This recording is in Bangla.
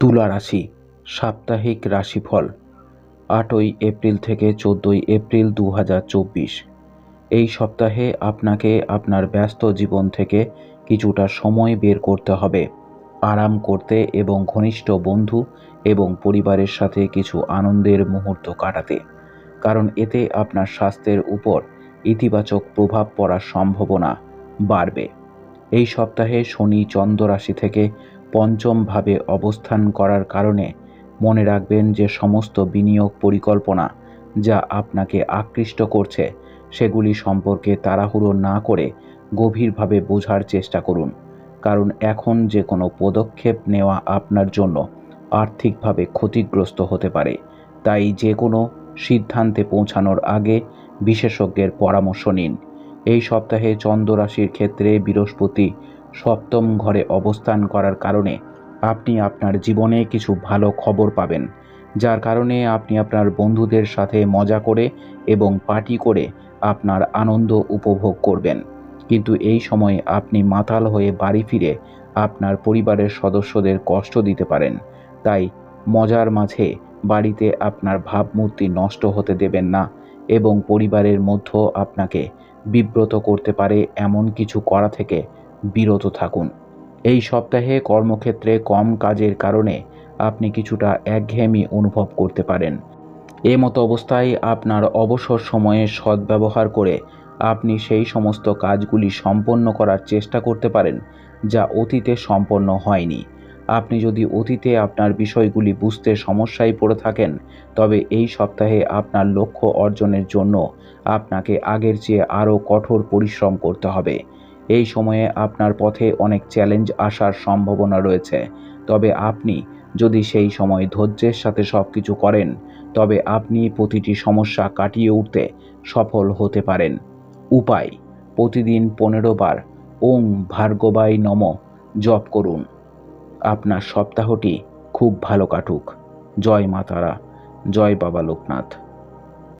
তুলা রাশি সাপ্তাহিক রাশিফল ৮ই এপ্রিল থেকে ১৪ই এপ্রিল ২০২৪। এই সপ্তাহে আপনাকে আপনার ব্যস্ত জীবন থেকে কিছুটা সময় বের করতে হবে আরাম করতে এবং ঘনিষ্ঠ বন্ধু এবং পরিবারের সাথে কিছু আনন্দের মুহূর্ত কাটাতে, কারণ এতে আপনার স্বাস্থ্যের উপর ইতিবাচক প্রভাব পড়ার সম্ভাবনা বাড়বে। এই সপ্তাহে শনি চন্দ্র রাশি থেকে পঞ্চম ভাবে অবস্থান করার কারণে মনে রাখবেন যে সমস্ত বিনিয়োগ পরিকল্পনা যা আপনাকে আকৃষ্ট করছে সেগুলি সম্পর্কে তাড়াহুড়ো না করে গভীরভাবে বোঝার চেষ্টা করুন, কারণ এখন যে কোনো পদক্ষেপ নেওয়া আপনার জন্য আর্থিকভাবে ক্ষতিগ্রস্ত হতে পারে। তাই যে কোনো সিদ্ধান্তে পৌঁছানোর আগে বিশেষজ্ঞের পরামর্শ নিন। এই সপ্তাহে চন্দ্র রাশির ক্ষেত্রে বৃহস্পতি সপ্তম ঘরে অবস্থান করার কারণে আপনি আপনার জীবনে কিছু ভালো খবর পাবেন, যার কারণে আপনি আপনার বন্ধুদের সাথে মজা করে এবং পার্টি করে আপনার আনন্দ উপভোগ করবেন। কিন্তু এই সময় আপনি মাতাল হয়ে বাড়ি ফিরে আপনার পরিবারের সদস্যদের কষ্ট দিতে পারেন। তাই মজার মাঝে বাড়িতে আপনার ভাবমূর্তি নষ্ট হতে দেবেন না এবং পরিবারের মধ্যে আপনাকে বিব্রত করতে পারে এমন কিছু করা থেকে বিরত থাকুন। এই সপ্তাহে কর্মক্ষেত্রে কম কাজের কারণে আপনি কিছুটা একঘেয়েমি অনুভব করতে পারেন। মতো অবস্থায় আপনার অবসর সময়ে সদ্ব্যবহার করে আপনি সেই সমস্ত কাজগুলি সম্পন্ন করার চেষ্টা করতে পারেন যা অতীতে সম্পন্ন হয়নি। আপনি যদি অতীতে আপনার বিষয়গুলি বুঝতে সমস্যায় পড়ে থাকেন, তবে এই সপ্তাহে আপনার লক্ষ্য অর্জনের জন্য আপনাকে আগের চেয়ে আরও কঠোর পরিশ্রম করতে হবে। এই সময়ে আপনার পথে অনেক চ্যালেঞ্জ আসার সম্ভাবনা রয়েছে, তবে আপনি যদি সেই সময় ধৈর্যের সাথে সব কিছু করেন তবে আপনি প্রতিটি সমস্যা কাটিয়ে উঠতে সফল হতে পারেন। উপায়: প্রতিদিন ১৫ বার ওং ভার্গবায় নমঃ জপ করুন। আপনার সপ্তাহটি খুব ভালো কাটুক। জয় মা তারা, জয় বাবা লোকনাথ।